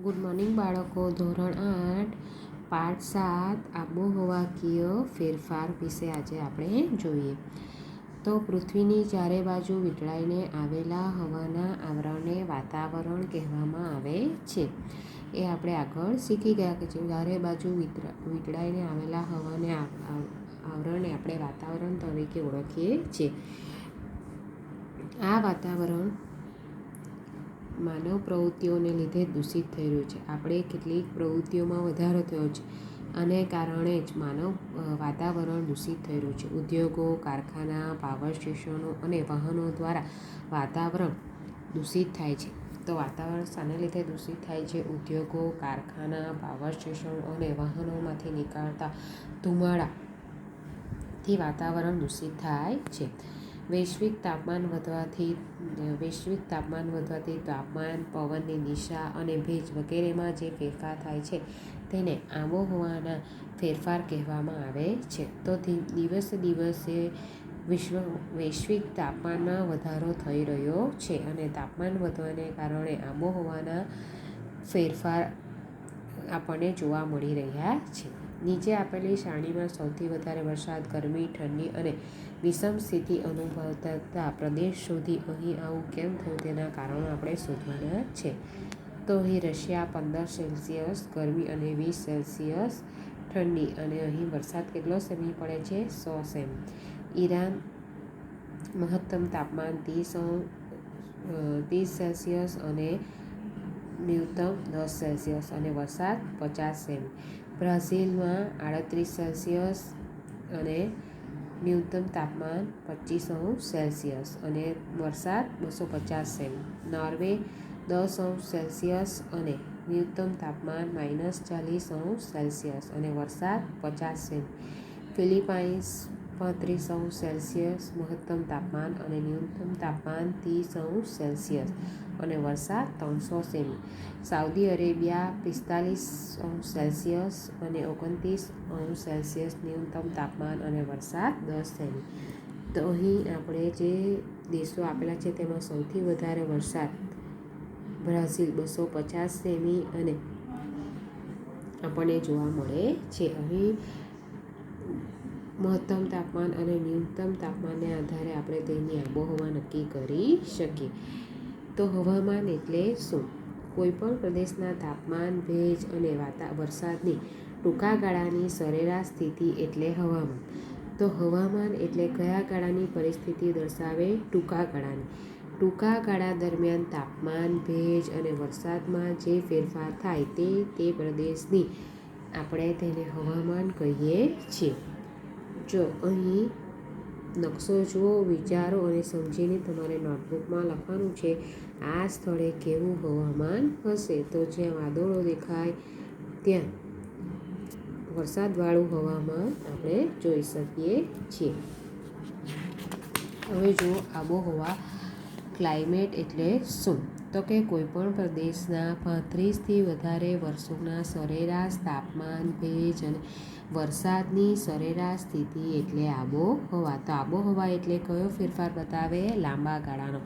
Good morning બાળકો. ધોરણ 8 પાઠ 7 આબોહવાકીય ફેરફાર વિશે આજે આપણે જોઈએ. તો પૃથ્વીની ચારે બાજુ વીંટળાઈને આવેલા હવાના આવરણને વાતાવરણ કહેવામાં આવે છે. એ આપણે આગળ શીખી ગયા કે ચારે બાજુ વીંટળાઈને આવેલા હવાને આવરણને આપણે વાતાવરણ તરીકે ઓળખીએ છીએ. આ વાતાવરણ માનવ પ્રવૃત્તિઓને લીધે દૂષિત થઈ રહ્યું છે. આપણે કેટલીક પ્રવૃત્તિઓમાં વધારો થયો છે અને કારણે જ વાતાવરણ દૂષિત થઈ રહ્યું છે. ઉદ્યોગો, કારખાના, પાવર સ્ટેશનો અને વાહનો દ્વારા વાતાવરણ દૂષિત થાય છે. તો વાતાવરણ શાના લીધે દૂષિત થાય છે? ઉદ્યોગો, કારખાના, પાવર સ્ટેશનો અને વાહનોમાંથી નીકળતા ધુમાડાથી વાતાવરણ દૂષિત થાય છે. વૈશ્વિક તાપમાન વધવાથી તાપમાન, પવનની દિશા અને ભેજ વગેરેમાં જે ફેરફાર થાય છે તેને આબોહવાના ફેરફાર કહેવામાં આવે છે. તો દિવસે દિવસે વૈશ્વિક તાપમાનમાં વધારો થઈ રહ્યો છે અને તાપમાન વધવાને કારણે આબોહવાના ફેરફાર આપણને જોવા મળી રહ્યા છે. નીચે આપેલી શ્રેણીમાં સૌથી વધારે વરસાદ, ગરમી, ઠંડી અને વિષમ સ્થિતિ અનુભવતા પ્રદેશ શોધી. અહીં આવું કેમ થયું તેના કારણો આપણે શોધવાના છે. તો અહીં રશિયા 15 સેલ્સિયસ ગરમી અને 20 સેલ્સિયસ ઠંડી, અને અહીં વરસાદ કેટલો સેમી પડે છે? 100 સેમી. ઈરાન મહત્તમ તાપમાન 30 સેલ્સિયસ અને ન્યૂનતમ 10 સેલ્સિયસ અને વરસાદ 50 સેમી. બ્રાઝિલમાં 38 સેલ્સિયસ અને ન્યૂનતમ તાપમાન 25 સેલ્સિયસ અને વરસાદ 250 સેમી. નોર્વે 10 સેલ્સિયસ અને ન્યૂનતમ તાપમાન -40 સેલ્સિયસ અને વરસાદ 50 સેમી. ફિલિપાઇન્સ 35 સેલ્સિયસ મહત્તમ તાપમાન અને ન્યૂનતમ તાપમાન 30 સેલ્સિયસ અને વરસાદ 300 સેમી. સાઉદી અરેબિયા 45 સેલ્સિયસ અને 29 સેલ્સિયસ ન્યૂનતમ તાપમાન અને વરસાદ 10 સેમી. તો અહીં આપણે જે દેશો આપેલા છે તેમાં સૌથી વધારે વરસાદ બ્રાઝિલ 250 સેમી અને આપણને જોવા મળે છે. અહીં મહત્તમ તાપમાન અને ન્યૂનતમ તાપમાનને આધારે આપણે તેની આબોહવા નક્કી કરી શકીએ. તો હવામાન એટલે શું? કોઈપણ પ્રદેશના તાપમાન, ભેજ અને વરસાદની ટૂંકા ગાળાની સરેરાશ સ્થિતિ એટલે હવામાન. તો હવામાન એટલે કયા ગાળાની પરિસ્થિતિ દર્શાવે? ટૂંકા ગાળાની. ટૂંકા ગાળા દરમિયાન તાપમાન, ભેજ અને વરસાદમાં જે ફેરફાર થાય તે પ્રદેશની આપણે તેને હવામાન કહીએ છીએ. જો અહીં નકશો જુઓ, વિચારો અને સમજીને તમારે નોટબુકમાં લખવાનું છે આ સ્થળે કેવું હવામાન હશે. તો જ્યાં વાદળો દેખાય ત્યાં વરસાદવાળું હવામાન આપણે જોઈ શકીએ છીએ. હવે જુઓ આબોહવા. ક્લાઇમેટ એટલે શું? તો કે કોઈપણ પ્રદેશના 35થી વધારે વર્ષોના સરેરાશ તાપમાન, ભેજ અને વરસાદની સરેરાશ સ્થિતિ એટલે આબોહવા. તો આબોહવા એટલે કયો ફેરફાર બતાવે? લાંબા ગાળાનો.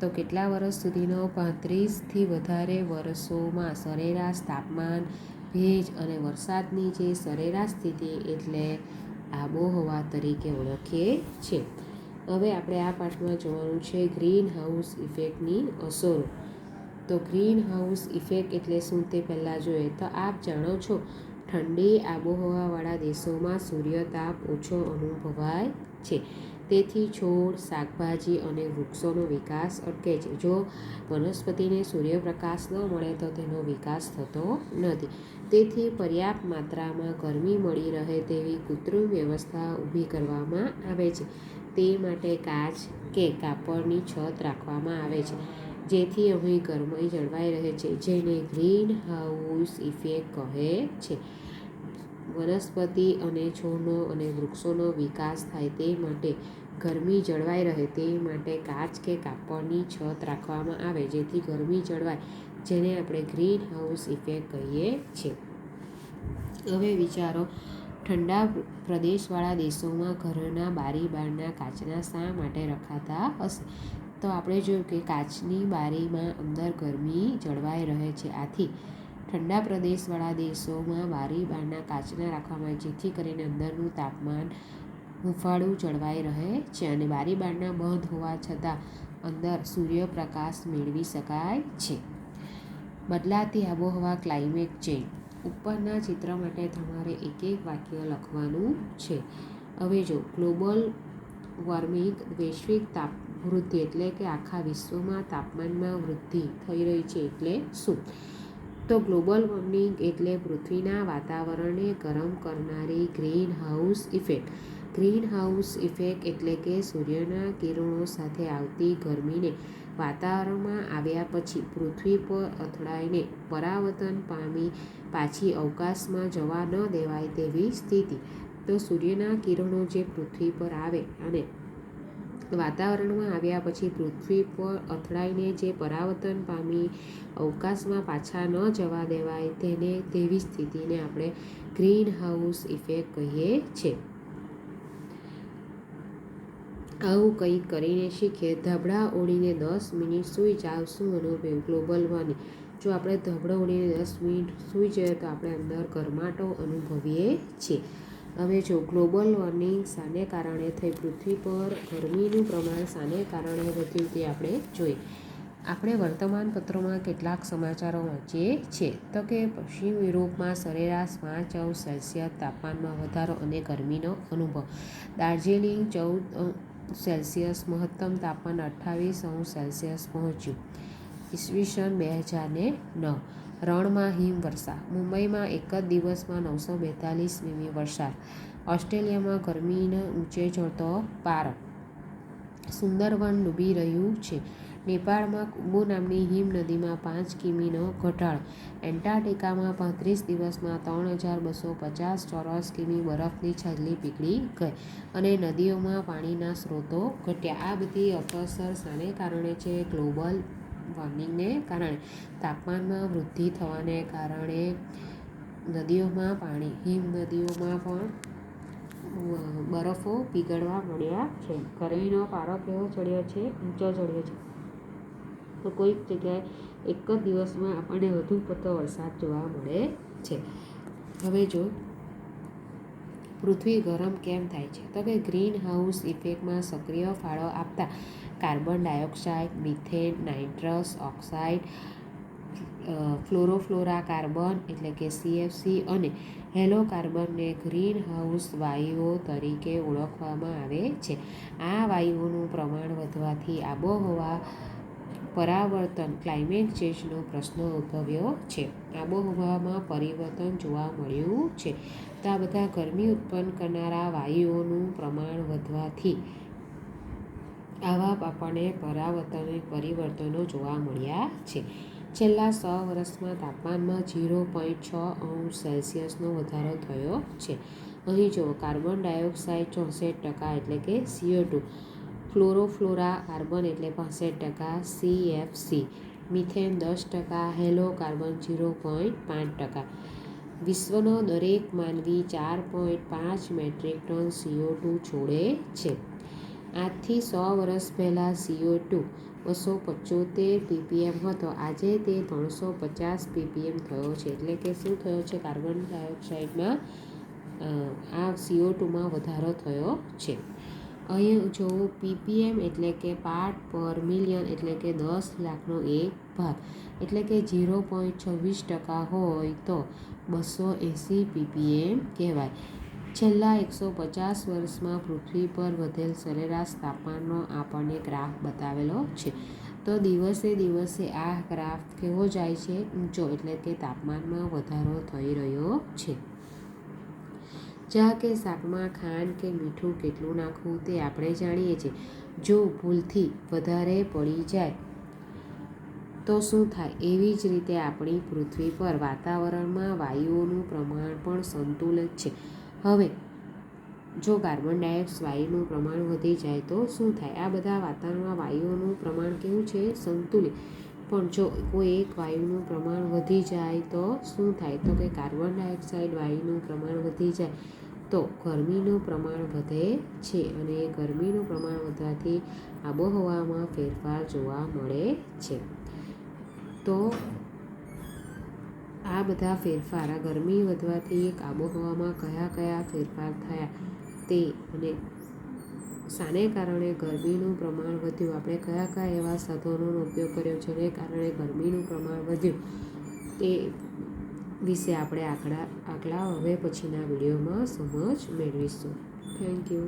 તો કેટલા વર્ષ સુધીનો? 35થી વધારે વર્ષોમાં સરેરાશ તાપમાન, ભેજ અને વરસાદની જે સરેરાશ સ્થિતિ એટલે આબોહવા તરીકે ઓળખીએ છીએ. હવે આપણે આ પાઠમાં જોવાનું છે ગ્રીન હાઉસ ઇફેક્ટની અસરો. તો ગ્રીન હાઉસ ઇફેક્ટ એટલે શું તે પહેલાં જોઈએ. તો આપ જાણો છો ઠંડી આબોહવાવાળા દેશોમાં સૂર્યતાપ ઓછો અનુભવાય છે. તેથી છોડ, શાકભાજી અને વૃક્ષોનો વિકાસ અટકે છે. જો વનસ્પતિને સૂર્યપ્રકાશ ન મળે તો તેનો વિકાસ થતો નથી. તેથી પર્યાપ્ત માત્રામાં ગરમી મળી રહે તેવી કૃત્રિમ વ્યવસ્થા ઊભી કરવામાં આવે છે. તે માટે કાચ કે કાપડની છત રાખવામાં આવે છે જેથી અહીં ગરમી જળવાઈ રહે છે, જેને ગ્રીન હાઉસ ઇફેક્ટ કહે છે. વનસ્પતિ અને છોડનો અને વૃક્ષોનો વિકાસ થાય તે માટે ગરમી જળવાઈ રહે તે માટે કાચ કે કાપડની છત રાખવામાં આવે જેથી ગરમી જળવાય, જેને આપણે ગ્રીન હાઉસ ઇફેક્ટ કહીએ છીએ. હવે વિચારો. ઠંડા પ્રદેશવાળા દેશોમાં ઘરના બારી-બારણાં કાચના શા માટે રખાતા હશે? તો આપણે જોયું કે કાચની બારીમાં અંદર ગરમી જળવાઈ રહે છે. આથી ઠંડા પ્રદેશવાળા દેશોમાં બારી બારણા કાચના રાખવામાં આવે જેથી કરીને અંદરનું તાપમાન હૂંફાળું જળવાઈ રહે છે અને બારી બારણા બંધ હોવા છતાં અંદર સૂર્યપ્રકાશ મેળવી શકાય છે. બદલાતી આબોહવા ક્લાઇમેટ ચેન્જ. ઉપરના ચિત્ર માટે તમારે એક વાક્ય લખવાનું છે. હવે જો ગ્લોબલ વોર્મિંગ વૈશ્વિક વૃદ્ધિ એટલે કે આખા વિશ્વમાં તાપમાનમાં વૃદ્ધિ થઈ રહી છે એટલે શું? તો ગ્લોબલ વોર્મિંગ એટલે પૃથ્વીના વાતાવરણને ગરમ કરનારી green house effect. Green house effect એટલે કે સૂર્યના કિરણો સાથે આવતી ગરમીને વાતાવરણમાં આવ્યા પછી પૃથ્વી પર અથડાઈને પરાવર્તન પામી પાછી અવકાશમાં જવા ન દેવાય તેવી સ્થિતિ. તો સૂર્યના કિરણો જે પૃથ્વી પર આવે અને વાતાવરણમાં આવ્યા પછી પૃથ્વી પર અથડાઈને જે પરાવર્તન પામી અવકાશમાં પાછા ન જવા દેવાય તેવી સ્થિતિને આપણે ગ્રીન હાઉસ ઇફેક્ટ કહીએ છીએ. આવું કંઈક કરીને શીખીએ. ધાબળા ઓઢીને 10 મિનિટ સૂઈ જાવ. શું અનુભવ? Global warming. જો આપણે ધાબળા ઓઢીને 10 મિનિટ સૂઈ જઈએ તો આપણે અંદર ગરમાટો અનુભવીએ છીએ. હવે જો ગ્લોબલ વોર્મિંગ શાને કારણે થઈ, પૃથ્વી પર ગરમીનું પ્રમાણ શાને કારણે વધ્યું તે આપણે જોઈએ. આપણે વર્તમાનપત્રોમાં કેટલાક સમાચારો વાંચીએ છીએ. તો કે પશ્ચિમ યુરોપમાં સરેરાશ 5°C તાપમાનમાં વધારો અને ગરમીનો અનુભવ. દાર્જિલિંગ 14°C, મહત્તમ તાપમાન 28°C પહોંચ્યું. ઈસવીસન 2009. રણમાં હિમવર્ષા. મુંબઈમાં એક જ દિવસમાં 942 મીમી વરસાદ. ઓસ્ટ્રેલિયામાં ગરમીને ઊંચે ચડતો પારો. સુંદરવન ડૂબી રહ્યું છે. નેપાળમાં કુબુ નામની હિમનદીમાં 5 કિમીનો ઘટાડો. એન્ટાર્કટિકામાં 35 દિવસમાં 3250 ચોરસ કિમી બરફની છાજલી પીગળી ગઈ અને નદીઓમાં પાણીના સ્ત્રોતો ઘટ્યા. આ બધી અસર શાને કારણે છે? ગ્લોબલ વોર્મિંગને કારણે. તાપમાનમાં વૃદ્ધિ થવાને કારણે નદીઓમાં પાણી, હિમનદીઓમાં પણ બરફો પીગળવા મળ્યા છે. ગરમીનો પારો કેવો ચડ્યો છે? ઊંચો ચડ્યો છે. તો કોઈક જગ્યાએ એક જ દિવસમાં આપણને વધુ પડતો વરસાદ જોવા મળે છે. હવે જો પૃથ્વી ગરમ કેમ થાય છે? તો કે ગ્રીન હાઉસ ઇફેક્ટમાં સક્રિય ફાળો આપતા carbon dioxide, methane, nitrous oxide, chlorofluorocarbon એટલે કે CFC અને હેલોકાર્બનને ગ્રીન હાઉસ વાયુઓ તરીકે ઓળખવામાં આવે છે. આ વાયુઓનું પ્રમાણ વધવાથી આબોહવા પરાવર્તન ક્લાઇમેટ ચેન્જનો પ્રશ્ન ઉદ્ભવ્યો છે. આબોહવામાં પરિવર્તન જોવા મળ્યું છે. તો આ બધા ગરમી ઉત્પન્ન કરનારા વાયુઓનું પ્રમાણ વધવાથી આવા આપણને પરિવર્તનો જોવા મળ્યા છે. છેલ્લા 100 વર્ષમાં તાપમાનમાં 0.6°Cનો વધારો થયો છે. અહીં જુઓ, કાર્બન ડાયોક્સાઇડ 64% એટલે કે CO2, ફ્લોરોફ્લોરાકાર્બન એટલે 65%, CFC, મિથેન 10%, હેલોકાર્બન 0.5%. વિશ્વનો દરેક માનવી 4.5 મેટ્રિક ટન CO2 છોડે છે. આજથી 100 વર્ષ પહેલાં CO2 275 ppm હતો. આજે તે 350 ppm થયો છે. એટલે કે શું થયો છે? કાર્બન ડાયોક્સાઇડમાં આ CO2માં વધારો થયો છે. અહીં જો ppm એટલે કે પાર્ટ પર મિલિયન એટલે કે 10 લાખનો એક ભાગ એટલે કે 0.26% હોય તો 280 ppm કહેવાય. છેલ્લા 150 વર્ષમાં પૃથ્વી પર વધેલ સરેરાશ તાપમાનનો આપણને ગ્રાફ બતાવેલો છે. તો દિવસે દિવસે આ ગ્રાફ કેવો જાય છે? ઊંચો. એટલે કે તાપમાનમાં વધારો થઈ રહ્યો છે. ચા કે શાકમાં ખાંડ કે મીઠું કેટલું નાખવું તે આપણે જાણીએ છીએ. જો ભૂલથી વધારે પડી જાય તો શું થાય? એવી જ રીતે આપણી પૃથ્વી પર વાતાવરણમાં વાયુઓનું પ્રમાણ પણ સંતુલિત છે. હવે જો કાર્બન ડાયોક્સાઇડ વાયુનું પ્રમાણ વધી જાય તો શું થાય? આ બધા વાતાવરણમાં વાયુઓનું પ્રમાણ કેવું છે? સંતુલિત. પણ જો કોઈ એક વાયુનું પ્રમાણ વધી જાય તો શું થાય? તો કે કાર્બન ડાયોક્સાઇડ વાયુનું પ્રમાણ વધી જાય તો ગરમીનું પ્રમાણ વધે છે અને ગરમીનું પ્રમાણ વધવાથી આબોહવામાં ફેરફાર જોવા મળે છે. તો આ આ બધા ફેરફાર, આ ગરમી વધવાથી એક આબોહવામાં કયા કયા ફેરફાર થયા તે અને શાને કારણે ગરમીનું પ્રમાણ વધ્યું, આપણે કયા કયા એવા સાધનોનો ઉપયોગ કર્યો જેને કારણે ગરમીનું પ્રમાણ વધ્યું તે વિશે આપણે આગળ હવે પછીના વિડીયોમાં સમજ મેળવીશું. Thank you.